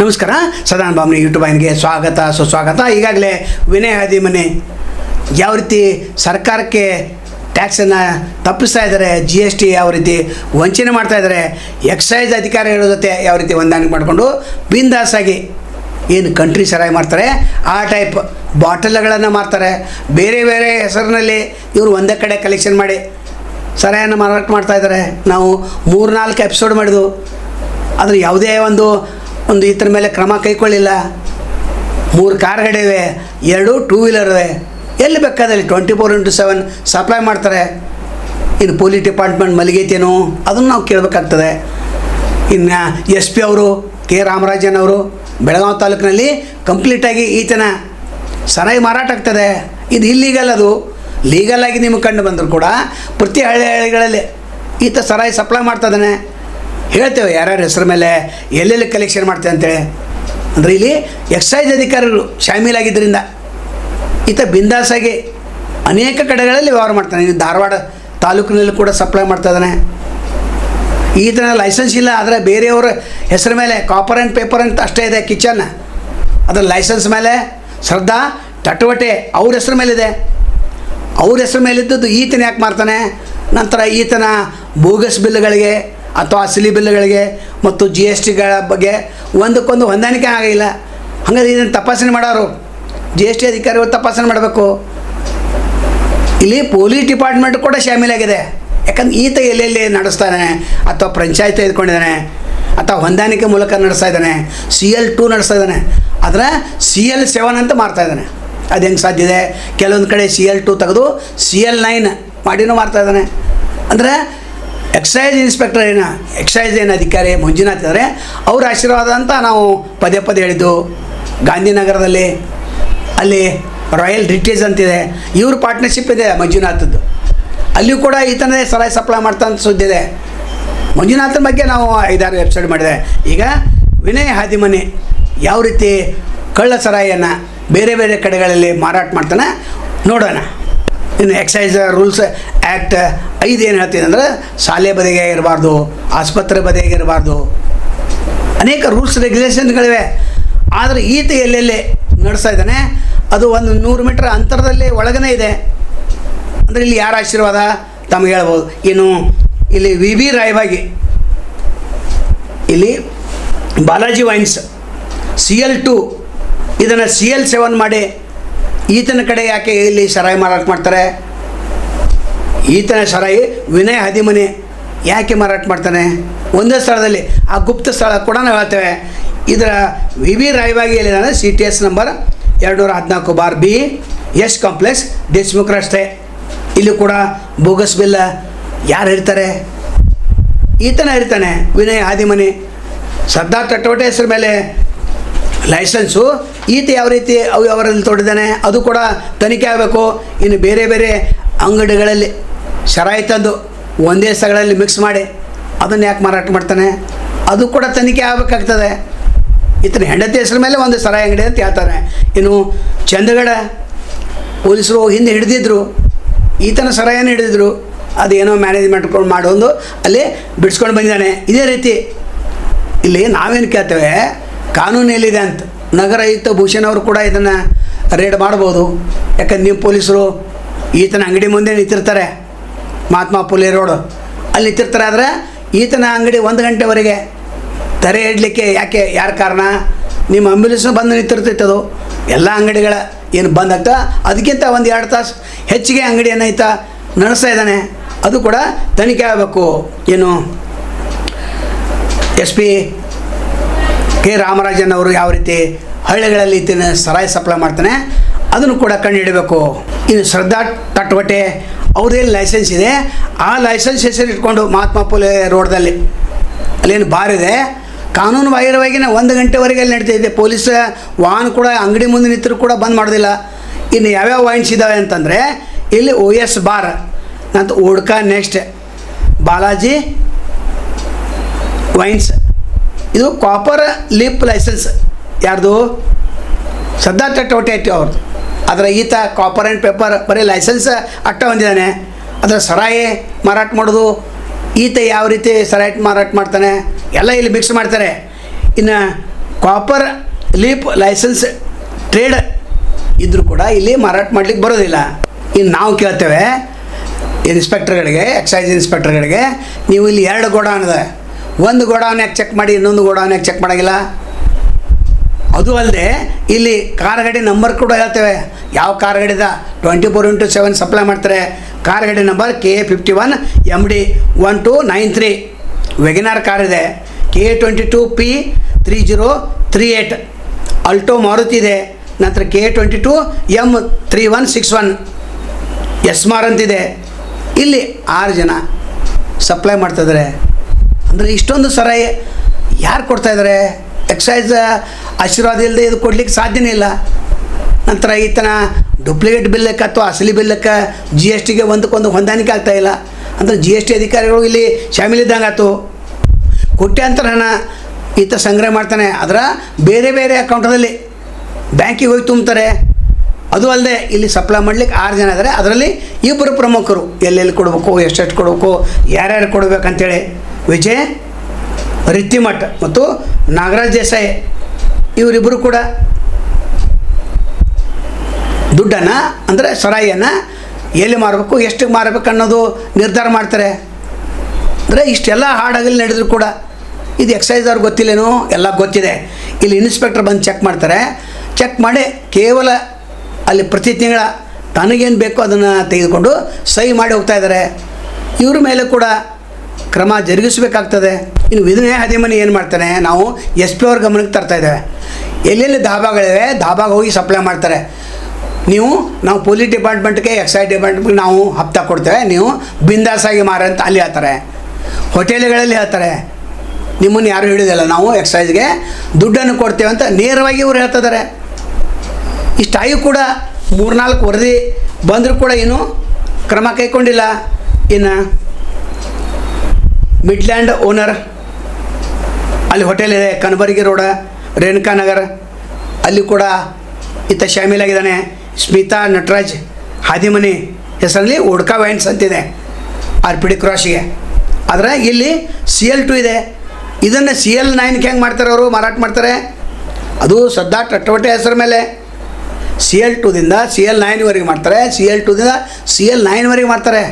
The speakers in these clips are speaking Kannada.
ನಮಸ್ಕಾರ. ಸದಾನಂದ ಬಾಮ್ನಿ ಯೂಟ್ಯೂಬ್ ವಾಹಿನಿಗೆ ಸ್ವಾಗತ ಸುಸ್ವಾಗತ. ಈಗಾಗಲೇ ವಿನಯ್ ಹಾದಿಮನಿ ಯಾವ ರೀತಿ ಸರ್ಕಾರಕ್ಕೆ ಟ್ಯಾಕ್ಸನ್ನು ತಪ್ಪಿಸ್ತಾ ಇದ್ದಾರೆ, GST ಯಾವ ರೀತಿ ವಂಚನೆ ಮಾಡ್ತಾ ಇದ್ದಾರೆ, ಎಕ್ಸೈಸ್ ಅಧಿಕಾರಿಗಳ ಜೊತೆ ಯಾವ ರೀತಿ ಹೊಂದಾಣಿಕೆ ಮಾಡಿಕೊಂಡು ಬಿಂದಾಸಾಗಿ ಏನು ಕಂಟ್ರಿ ಸರಾಯಿ ಮಾಡ್ತಾರೆ ಆ ಟೈಪ್ ಬಾಟಲ್ಗಳನ್ನು ಮಾರ್ತಾರೆ. ಬೇರೆ ಬೇರೆ ಹೆಸರಿನಲ್ಲಿ ಇವರು ಒಂದೇ ಕಡೆ ಕಲೆಕ್ಷನ್ ಮಾಡಿ ಸರಾಯನ್ನು ಮಾರಾಟ ಮಾಡ್ತಾ ಇದ್ದಾರೆ. ನಾವು 3-4 ಎಪಿಸೋಡ್ ಮಾಡಿದ್ವು, ಆದರೆ ಯಾವುದೇ ಒಂದು ಈತರ ಮೇಲೆ ಕ್ರಮ ಕೈಗೊಳ್ಳಿಲ್ಲ. 3 ಕಾರ್ಗಳಿವೆ, 2 ಟೂ ವೀಲರ್ ಇವೆ. ಎಲ್ಲಿ ಬೇಕಾದಲ್ಲಿ 24/7 ಸಪ್ಲೈ ಮಾಡ್ತಾರೆ. ಇನ್ನು ಪೊಲೀಸ್ ಡಿಪಾರ್ಟ್ಮೆಂಟ್ ಮಲಗೈತೇನೋ ಅದನ್ನು ನಾವು ಕೇಳಬೇಕಾಗ್ತದೆ. ಇನ್ನು SP ಅವರು ಕೆ ರಾಮರಾಜನ್ ಅವರು ಬೆಳಗಾವಿ ತಾಲೂಕಿನಲ್ಲಿ ಕಂಪ್ಲೀಟಾಗಿ ಈತನ ಸರಾಯಿ ಮಾರಾಟ ಆಗ್ತದೆ. ಇದು ಇಲ್ಲೀಗಲ್, ಅದು ಲೀಗಲಾಗಿ ನಿಮಗೆ ಕಂಡು ಬಂದರೂ ಕೂಡ ಪ್ರತಿ ಹಳ್ಳಿಗಳಲ್ಲಿ ಈತ ಸರಾಯಿ ಸಪ್ಲೈ ಮಾಡ್ತಾಯಿದ್ದಾನೆ. ಹೇಳ್ತೇವೆ ಯಾರ್ಯಾರ ಹೆಸರು ಮೇಲೆ ಎಲ್ಲೆಲ್ಲಿ ಕಲೆಕ್ಷನ್ ಮಾಡ್ತೇವೆ ಅಂತೇಳಿ. ಅಂದರೆ ಇಲ್ಲಿ ಎಕ್ಸೈಸ್ ಅಧಿಕಾರಿಗಳು ಶಾಮೀಲಾಗಿದ್ದರಿಂದ ಈತ ಬಿಂದಾಸಾಗಿ ಅನೇಕ ಕಡೆಗಳಲ್ಲಿ ವ್ಯವಹಾರ ಮಾಡ್ತಾನೆ. ಇನ್ನು ಧಾರವಾಡ ತಾಲೂಕಿನಲ್ಲಿ ಕೂಡ ಸಪ್ಲೈ ಮಾಡ್ತಾಯಿದ್ದಾನೆ. ಈತನ ಲೈಸೆನ್ಸ್ ಇಲ್ಲ, ಆದರೆ ಬೇರೆಯವರ ಹೆಸರು ಮೇಲೆ ಕಾಪರ್ ಆ್ಯಂಡ್ ಪೇಪರ್ ಅಂತ ಅಷ್ಟೇ ಇದೆ ಕಿಚನ್. ಅದರ ಲೈಸೆನ್ಸ್ ಮೇಲೆ ಶ್ರದ್ಧಾ ತಟವಟೆ ಅವ್ರ ಹೆಸರು ಮೇಲಿದೆ. ಅವ್ರ ಹೆಸರು ಮೇಲಿದ್ದದ್ದು ಈತನ ಯಾಕೆ ಮಾಡ್ತಾನೆ? ನಂತರ ಈತನ ಬೋಗಸ್ ಬಿಲ್ಗಳಿಗೆ ಅಥವಾ ಅಸಲಿ ಬಿಲ್ಗಳಿಗೆ ಮತ್ತು GSTಗಳ ಬಗ್ಗೆ ಒಂದಕ್ಕೊಂದು ಹೊಂದಾಣಿಕೆ ಆಗಿಲ್ಲ. ಹಾಗಾದ್ರೆ ಇದನ್ನು ತಪಾಸಣೆ ಮಾಡೋರು GST ಅಧಿಕಾರಿಗಳು ತಪಾಸಣೆ ಮಾಡಬೇಕು. ಇಲ್ಲಿ ಪೊಲೀಸ್ ಡಿಪಾರ್ಟ್ಮೆಂಟ್ ಕೂಡ ಶಾಮೀಲಾಗಿದೆ. ಯಾಕಂದ್ರೆ ಈತ ಎಲ್ಲೆಲ್ಲಿ ನಡೆಸ್ತಾನೆ, ಅಥವಾ ಫ್ರಾಂಚೈಸ್ ತೆಗೆದುಕೊಂಡಿದ್ದಾನೆ, ಅಥವಾ ಹೊಂದಾಣಿಕೆ ಮೂಲಕ ನಡೆಸ್ತಾ ಇದ್ದಾನೆ, CL2 ನಡೆಸ್ತಾ ಇದ್ದಾನೆ, ಆದರೆ CL7 ಅಂತ ಮಾಡ್ತಾ ಇದ್ದಾನೆ. ಅದು ಹೆಂಗೆ ಸಾಧ್ಯ ಇದೆ? ಕೆಲವೊಂದು ಕಡೆ CL2 ತೆಗೆದು CL9 ಮಾಡಿನೂ ಮಾಡ್ತಾ ಇದ್ದಾನೆ. ಅಂದರೆ ಎಕ್ಸೈಸ್ ಏನು ಅಧಿಕಾರಿ ಮಂಜುನಾಥ್ ಇದ್ದಾರೆ, ಅವ್ರ ಆಶೀರ್ವಾದ ಅಂತ ನಾವು ಪದೇ ಪದೇ ಹೇಳಿದ್ದು. ಗಾಂಧಿನಗರದಲ್ಲಿ ಅಲ್ಲಿ ರಾಯಲ್ ರಿಟೇಜ್ ಅಂತಿದೆ, ಇವ್ರ ಪಾರ್ಟ್ನರ್ಶಿಪ್ ಇದೆ ಮಂಜುನಾಥದ್ದು. ಅಲ್ಲಿಯೂ ಕೂಡ ಈತನೇ ಸರಾಯಿ ಸಪ್ಲೈ ಮಾಡ್ತಾ ಅಂತ ಸುದ್ದಿದೆ. ಮಂಜುನಾಥನ ಬಗ್ಗೆ ನಾವು 5-6 ಎಪಿಸೋಡ್ ಮಾಡಿದೆ. ಈಗ ವಿನಯ್ ಹಾದಿಮನಿ ಯಾವ ರೀತಿ ಕಳ್ಳ ಸರಾಯಿಯನ್ನು ಬೇರೆ ಬೇರೆ ಕಡೆಗಳಲ್ಲಿ ಮಾರಾಟ ಮಾಡ್ತಾನೆ ನೋಡೋಣ. ಇನ್ನು ಎಕ್ಸೈಸ್ ರೂಲ್ಸ್ ಆ್ಯಕ್ಟ್ 5 ಏನು ಹೇಳ್ತಿದೆ ಅಂದರೆ, ಶಾಲೆ ಬದಿಗೆ ಇರಬಾರ್ದು, ಆಸ್ಪತ್ರೆ ಬದಿಗೆ ಇರಬಾರ್ದು, ಅನೇಕ ರೂಲ್ಸ್ ರೆಗ್ಯುಲೇಷನ್ಗಳಿವೆ. ಆದರೆ ಈತ ಎಲ್ಲೆಲ್ಲಿ ನಡೆಸ್ತಾ ಇದ್ದಾನೆ ಅದು ಒಂದು 100 ಮೀಟರ್ ಅಂತರದಲ್ಲಿ ಒಳಗನೇ ಇದೆ. ಅಂದರೆ ಇಲ್ಲಿ ಯಾರ ಆಶೀರ್ವಾದ ತಮಗೆ ಹೇಳ್ಬೋದು. ಇನ್ನು ಇಲ್ಲಿ VB ರಾಯಬಾಗಿ, ಇಲ್ಲಿ ಬಾಲಾಜಿ ವೈನ್ಸ್ CL2 ಇದನ್ನು CL7 ಮಾಡಿ ಈತನ ಕಡೆ ಯಾಕೆ ಇಲ್ಲಿ ಸರಾಯಿ ಮಾರಾಟ ಮಾಡ್ತಾರೆ? ಈತನ ಸರಾಯಿ ವಿನಯ್ ಹಾದಿಮನಿ ಯಾಕೆ ಮಾರಾಟ ಮಾಡ್ತಾನೆ? ಒಂದೇ ಸ್ಥಳದಲ್ಲಿ, ಆ ಗುಪ್ತ ಸ್ಥಳ ಕೂಡ ನಾವು ಹೇಳ್ತೇವೆ. ಇದರ VB ರಾಯಬಾಗಿ ಎಲ್ಲಿದ್ದಾನೆ? CTS number 214/B Yash complex Deshmukh ರಸ್ತೆ. ಇಲ್ಲಿ ಕೂಡ ಬೋಗಸ್ ಬಿಲ್ ಯಾರು ಇರ್ತಾರೆ? ಈತನ ಇರ್ತಾನೆ ವಿನಯ್ ಹಾದಿಮನಿ. ಶ್ರದ್ಧಾ ತಟವಟೆ ಹೆಸರು ಮೇಲೆ ಲೈಸೆನ್ಸು ಈತ ಯಾವ ರೀತಿ ಅವರಲ್ಲಿ ತೊಡಿದ್ದಾನೆ ಅದು ಕೂಡ ತನಿಖೆ ಆಗಬೇಕು. ಇನ್ನು ಬೇರೆ ಬೇರೆ ಅಂಗಡಿಗಳಲ್ಲಿ ಸರಾಯಿ ತಂದು ಒಂದೇ ಸ್ಥಳಗಳಲ್ಲಿ ಮಿಕ್ಸ್ ಮಾಡಿ ಅದನ್ನು ಯಾಕೆ ಮಾರಾಟ ಮಾಡ್ತಾನೆ ಅದು ಕೂಡ ತನಿಖೆ ಆಗಬೇಕಾಗ್ತದೆ. ಈತನ ಹೆಂಡತಿ ಹೆಸರು ಮೇಲೆ ಒಂದು ಸರಾಯಿ ಅಂಗಡಿ ಅಂತ ಹೇಳ್ತಾನೆ. ಇನ್ನು ಚಂದಗಡ ಪೊಲೀಸರು ಹಿಂದೆ ಹಿಡಿದಿದ್ರು, ಈತನ ಸರಾಯನ್ನು ಹಿಡಿದಿದ್ರು, ಅದೇನೋ ಮ್ಯಾನೇಜ್ಮೆಂಟ್ ಮಾಡೋದು ಅಲ್ಲಿ ಬಿಡಿಸ್ಕೊಂಡು ಬಂದಿದ್ದಾನೆ. ಇದೇ ರೀತಿ ಇಲ್ಲಿ ನಾವೇನು ಕೇಳ್ತೇವೆ, ಕಾನೂನು ಎಲ್ಲಿದೆ ಅಂತ. ನಗರ ಆಯುಕ್ತ ಭೂಷಣ್ ಅವರು ಕೂಡ ಇದನ್ನು ರೇಡ್ ಮಾಡ್ಬೋದು. ಯಾಕಂದ್ರೆ ನೀವು ಪೊಲೀಸರು ಈತನ ಅಂಗಡಿ ಮುಂದೆ ನಿಂತಿರ್ತಾರೆ, ಮಹಾತ್ಮ ಫುಲೆ ರೋಡ್ ಅಲ್ಲಿ ನಿಂತಿರ್ತಾರೆ. ಆದರೆ ಈತನ ಅಂಗಡಿ 1 ಗಂಟೆವರೆಗೆ ತೆರೆ ಇಡಲಿಕ್ಕೆ ಯಾರು ಕಾರಣ? ನಿಮ್ಮ ಆಂಬ್ಯುಲೆನ್ಸ್ನು ಬಂದು ನಿಂತಿರ್ತೈತೆ. ಅದು ಎಲ್ಲ ಅಂಗಡಿಗಳ ಏನು ಬಂದಾಗ್ತಾ ಅದಕ್ಕಿಂತ 1-2 ತಾಸು ಹೆಚ್ಚಿಗೆ ಅಂಗಡಿಯನ್ನು ಈತ ನಡೆಸ್ತಾ ಇದ್ದಾನೆ. ಅದು ಕೂಡ ತನಿಖೆ ಆಗಬೇಕು. ಏನು SP ಕೆ ರಾಮರಾಜನ್ ಅವರು ಯಾವ ರೀತಿ ಹಳ್ಳಿಗಳಲ್ಲಿ ಈತನ ಸರಾಯಿ ಸಪ್ಲೈ ಮಾಡ್ತಾನೆ ಅದನ್ನು ಕೂಡ ಕಂಡುಹಿಡಬೇಕು. ಇನ್ನು ಶ್ರದ್ಧಾ ತಟವಟೆ ಅವ್ರದ್ದೇನು ಲೈಸೆನ್ಸ್ ಇದೆ, ಆ ಲೈಸೆನ್ಸ್ ಹೆಸರು ಇಟ್ಕೊಂಡು ಮಹಾತ್ಮ ಫುಲೆ ರೋಡ್ದಲ್ಲಿ ಅಲ್ಲೇನು ಬಾರ್ ಇದೆ, ಕಾನೂನು ಬಾಹಿರವಾಗಿನ 1 ಗಂಟೆವರೆಗೆ ಅಲ್ಲಿ ನಡೀತಿದೆ. ಪೊಲೀಸ್ ವಾಹನ ಕೂಡ ಅಂಗಡಿ ಮುಂದೆ ನಿಂತರೂ ಕೂಡ ಬಂದ್ ಮಾಡೋದಿಲ್ಲ. ಇನ್ನು ಯಾವ್ಯಾವ ವೈನ್ಸ್ ಇದ್ದಾವೆ ಅಂತಂದರೆ, ಇಲ್ಲಿ OS ಬಾರ್, ನಂತರ ಓಡ್ಕಾ, ನೆಕ್ಸ್ಟ್ ಬಾಲಾಜಿ ವೈನ್ಸ್. ಇದು ಕಾಪರ್ ಲಿಪ್ ಲೈಸೆನ್ಸ್ ಯಾರ್ದು? ಶ್ರದ್ಧಾ ತಟವಟೆ ಅವ್ರದ್ದು. ಅದರ ಈತ ಕಾಪರ್ ಆ್ಯಂಡ್ ಪೇಪರ್ ಬರೀ ಲೈಸೆನ್ಸ್ ಅಟ್ಟ ಹೊಂದಿದ್ದಾನೆ. ಅದರ ಸರಾಯಿ ಮಾರಾಟ ಮಾಡೋದು ಈತ ಯಾವ ರೀತಿ ಸರಾಯಿ ಮಾರಾಟ ಮಾಡ್ತಾನೆ ಎಲ್ಲ ಇಲ್ಲಿ ಮಿಕ್ಸ್ ಮಾಡ್ತಾರೆ. ಇನ್ನು ಕಾಪರ್ ಲೀಪ್ ಲೈಸೆನ್ಸ್ ಟ್ರೇಡ್ ಇದ್ದರೂ ಕೂಡ ಇಲ್ಲಿ ಮಾರಾಟ ಮಾಡಲಿಕ್ಕೆ ಬರೋದಿಲ್ಲ. ಇನ್ನು ನಾವು ಕೇಳ್ತೇವೆ ಇನ್ಸ್ಪೆಕ್ಟರ್ಗಳಿಗೆ, ಎಕ್ಸೈಸ್ ಇನ್ಸ್ಪೆಕ್ಟರ್ಗಳಿಗೆ, ನೀವು ಇಲ್ಲಿ 2 ಗೋಡೌನ್ ಇದೆ, ಒಂದು ಗೋಡೌನ್ ಯಾಕೆ ಚೆಕ್ ಮಾಡಿ ಇನ್ನೊಂದು ಗೋಡೌನ್ ಯಾಕೆ ಚೆಕ್ ಮಾಡೋಂಗಿಲ್ಲ? ಅದು ಅಲ್ಲದೆ ಇಲ್ಲಿ ಕಾರ್ ಗಾಡಿ ನಂಬರ್ ಕೂಡ ಹೇಳ್ತೇವೆ, ಯಾವ ಕಾರ್ ಗಾಡಿದ 24/7 ಸಪ್ಲೈ ಮಾಡ್ತಾರೆ. ಕಾರ್ ಗಾಡಿ ನಂಬರ್ KA51 MD 1293 ವೆಗನಾರ್ ಕಾರ್ ಇದೆ, KA22P 3038 ಅಲ್ಟೋ ಮಾರುತಿ ಇದೆ, ನಂತರ KA22 M3161 ಎಸ್ಮಾರ್ ಅಂತಿದೆ. ಇಲ್ಲಿ 6 ಜನ ಸಪ್ಲೈ ಮಾಡ್ತಾಯಿದ್ದಾರೆ. ಅಂದರೆ ಇಷ್ಟೊಂದು ಸರಾಯಿ ಯಾರು ಕೊಡ್ತಾಯಿದ್ದಾರೆ? ಎಕ್ಸೈಸ್ ಆಶೀರ್ವಾದ ಇಲ್ಲದೆ ಇದು ಕೊಡ್ಲಿಕ್ಕೆ ಸಾಧ್ಯನೇ ಇಲ್ಲ. ನಂತರ ಈತನ ಡೂಪ್ಲಿಕೇಟ್ ಬಿಲ್ಲಕ್ಕೆ ಅಥವಾ ಅಸಲಿ ಬಿಲ್ಲಕ್ಕೆ GSTಗೆ ಒಂದಕ್ಕೊಂದು ಹೊಂದಾಣಿಕೆ ಆಗ್ತಾಯಿಲ್ಲ. ಅಂದರೆ GST ಅಧಿಕಾರಿಗಳು ಇಲ್ಲಿ ಶಾಮೀಲಿದ್ದಂಗೆ ಆಯ್ತು. ಕೋಟ್ಯಾಂತರ ಹಣ ಈತ ಸಂಗ್ರಹ ಮಾಡ್ತಾನೆ, ಅದರ ಬೇರೆ ಬೇರೆ ಅಕೌಂಟದಲ್ಲಿ ಬ್ಯಾಂಕಿಗೆ ಹೋಗಿ ತುಂಬ್ತಾರೆ. ಅದು ಅಲ್ಲದೆ ಇಲ್ಲಿ ಸಪ್ಲೈ ಮಾಡಲಿಕ್ಕೆ 6 ಜನ ಇದ್ದಾರೆ. ಅದರಲ್ಲಿ 2 ಪ್ರಮುಖರು, ಎಲ್ಲೆಲ್ಲಿ ಕೊಡಬೇಕು, ಎಷ್ಟೆಷ್ಟು ಕೊಡಬೇಕು, ಯಾರ್ಯಾರು ಕೊಡಬೇಕಂತೇಳಿ ವಿಜಯ್ ರಿತ್ತಿಮಠ್ ಮತ್ತು ನಾಗರಾಜ್ ದೇಸಾಯಿ. ಇವರಿಬ್ಬರು ಕೂಡ ದುಡ್ಡನ್ನು ಅಂದರೆ ಸರಾಯಿಯನ್ನು ಎಲ್ಲಿ ಮಾರಬೇಕು, ಎಷ್ಟಕ್ಕೆ ಮಾರಬೇಕು ಅನ್ನೋದು ನಿರ್ಧಾರ ಮಾಡ್ತಾರೆ. ಅಂದರೆ ಇಷ್ಟೆಲ್ಲ ಹಾಡಾಗಲಿ ನಡೆದರೂ ಕೂಡ ಇದು ಎಕ್ಸೈಸ್ ಅವ್ರಿಗೆ ಗೊತ್ತಿಲ್ಲೇನೋ? ಎಲ್ಲ ಗೊತ್ತಿದೆ. ಇಲ್ಲಿ ಇನ್ಸ್ಪೆಕ್ಟರ್ ಬಂದು ಚೆಕ್ ಮಾಡ್ತಾರೆ. ಚೆಕ್ ಮಾಡಿ ಕೇವಲ ಅಲ್ಲಿ ಪ್ರತಿ ತಿಂಗಳ ತನಗೇನು ಬೇಕೋ ಅದನ್ನು ತೆಗೆದುಕೊಂಡು ಸಹಿ ಮಾಡಿ ಹೋಗ್ತಾ ಇದ್ದಾರೆ. ಇವ್ರ ಮೇಲೆ ಕೂಡ ಕ್ರಮ ಜರುಗಿಸಬೇಕಾಗ್ತದೆ. ಇನ್ನು ವಿನಯ ಹದಿಮನಿ ಏನು ಮಾಡ್ತಾನೆ, ನಾವು SP ಅವ್ರ ಗಮನಕ್ಕೆ ತರ್ತಾ ಇದ್ದೇವೆ. ಎಲ್ಲೆಲ್ಲಿ ಧಾಬಾಗಳಿವೆ ಧಾಬಾಗೆ ಹೋಗಿ ಸಪ್ಲೈ ಮಾಡ್ತಾರೆ. ನಾವು ಪೊಲೀಸ್ ಡಿಪಾರ್ಟ್ಮೆಂಟ್ಗೆ, ಎಕ್ಸೈಸ್ ಡಿಪಾರ್ಟ್ಮೆಂಟ್ಗೆ ನಾವು ಹಪ್ತಾ ಕೊಡ್ತೇವೆ, ನೀವು ಬಿಂದಾಸಾಗಿ ಮಾರ ಅಂತ ಅಲ್ಲಿ ಹೇಳ್ತಾರೆ. ಹೋಟೆಲ್ಗಳಲ್ಲಿ ಹೇಳ್ತಾರೆ, ನಿಮ್ಮನ್ನು ಯಾರು ಹಿಡಿಯೋದಿಲ್ಲ, ನಾವು ಎಕ್ಸೈಸ್ಗೆ ದುಡ್ಡನ್ನು ಕೊಡ್ತೇವೆ ಅಂತ ನೇರವಾಗಿ ಇವ್ರು ಹೇಳ್ತಿದ್ದಾರೆ. ಇಷ್ಟಾಗಿ ಕೂಡ 3-4 ವರದಿ ಬಂದರೂ ಕೂಡ ಇನ್ನೂ ಕ್ರಮ ಕೈಗೊಂಡಿಲ್ಲ. ಇನ್ನು ಮಿಡ್ಲ್ಯಾಂಡ್ ಓನರ್ ಅಲ್ಲಿ ಹೋಟೆಲ್ ಇದೆ, ಕನಬರ್ಗಿ ರೋಡ, ರೇಣುಕಾ ನಗರ್, ಅಲ್ಲಿ ಕೂಡ ಈತ ಶಾಮೀಲಾಗಿದ್ದಾನೆ. ಸ್ಮಿತಾ ನಟರಾಜ್ ಹಾದಿಮನಿ ಹೆಸರಲ್ಲಿ ಉಡ್ಕಾ ವೈನ್ಸ್ ಅಂತಿದೆ RPD ಕ್ರಾಸಿಗೆ. ಆದರೆ ಇಲ್ಲಿ CL2 ಇದೆ. ಇದನ್ನು CL9ಗೆ ಹೆಂಗೆ ಮಾಡ್ತಾರೆ ಅವರು ಮಾರಾಟ ಮಾಡ್ತಾರೆ? ಅದು ಸದ್ದಾ ಟಟ್ಟವಟೆ ಹೆಸರ ಮೇಲೆ CL2ದಿಂದ CL9ವರೆಗೆ ಮಾಡ್ತಾರೆ, CL2ದಿಂದ CL9ವರೆಗೆ ಮಾಡ್ತಾರೆ.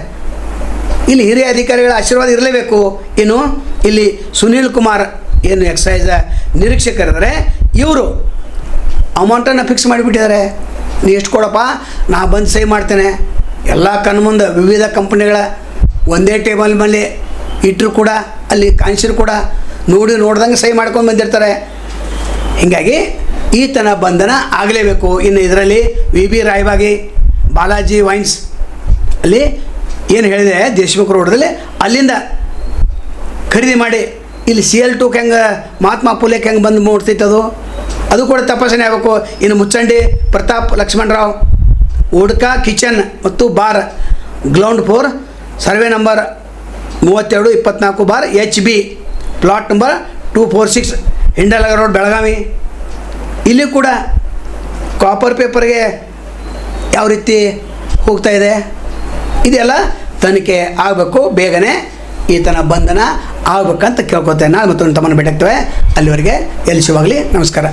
ಇಲ್ಲಿ ಹಿರಿಯ ಅಧಿಕಾರಿಗಳ ಆಶೀರ್ವಾದ ಇರಲೇಬೇಕು. ಇನ್ನು ಇಲ್ಲಿ ಸುನೀಲ್ ಕುಮಾರ್ ಏನು ಎಕ್ಸೈಸ್ ನಿರೀಕ್ಷಕರಿದ್ದಾರೆ, ಇವರು ಅಮೌಂಟನ್ನು ಫಿಕ್ಸ್ ಮಾಡಿಬಿಟ್ಟಿದ್ದಾರೆ. ನೀ ಎಷ್ಟು ಕೊಡಪ್ಪ, ನಾ ಬಂದು ಸಹಿ ಮಾಡ್ತೇನೆ. ಎಲ್ಲ ಕಣ್ಮುಂದೆ ವಿವಿಧ ಕಂಪ್ನಿಗಳ ಒಂದೇ ಟೇಬಲ್ ಮೇಲೆ ಇಟ್ಟರು ಕೂಡ ಅಲ್ಲಿ ಕಾಣಿಸಿರು ಕೂಡ ನೋಡ್ದಂಗೆ ಸಹಿ ಮಾಡ್ಕೊಂಡು ಬಂದಿರ್ತಾರೆ. ಹೀಗಾಗಿ ಈತನ ಬಂಧನ ಆಗಲೇಬೇಕು. ಇನ್ನು ಇದರಲ್ಲಿ VB ರಾಯಬಾಗಿ, ಬಾಲಾಜಿ ವೈನ್ಸ್ ಅಲ್ಲಿ ಏನು ಹೇಳಿದೆ ದೇಶಮುಖ ರೋಡದಲ್ಲಿ, ಅಲ್ಲಿಂದ ಖರೀದಿ ಮಾಡಿ ಇಲ್ಲಿ CL2 ಹೆಂಗೆ ಮಹಾತ್ಮ ಫುಲೆಗೆ ಹೆಂಗೆ ಬಂದು ಮೂಡ್ತಿತ್ತು ಅದು ಕೂಡ ತಪಾಸಣೆ ಆಗಬೇಕು. ಇನ್ನು ಮುಚ್ಚಂಡಿ ಪ್ರತಾಪ್ ಲಕ್ಷ್ಮಣರಾವ್, ಉಡ್ಕಾ ಕಿಚನ್ ಮತ್ತು bar, ground floor, survey number 3224/HB, plot number 246, Hindalga road, Belagavi. ಇಲ್ಲಿ ಕೂಡ ಕಾಪರ್ ಪೇಪರ್ಗೆ ಯಾವ ರೀತಿ ಹೋಗ್ತಾ ಇದೆ, ಇದೆಲ್ಲ ತನಿಖೆ ಆಗಬೇಕು. ಬೇಗನೆ ಈತನ ಬಂಧನ ಆಗಬೇಕಂತ ಕೇಳ್ಕೊತೇನೆ. ನಾನು ಮತ್ತೊಂದು ತಮ್ಮನ್ನು ಭೇಟಿಯಾಗ್ತೇವೆ. ಅಲ್ಲಿವರೆಗೆ ಎಲ್ಲಿ ಶಿವಾಗಲಿ. ನಮಸ್ಕಾರ.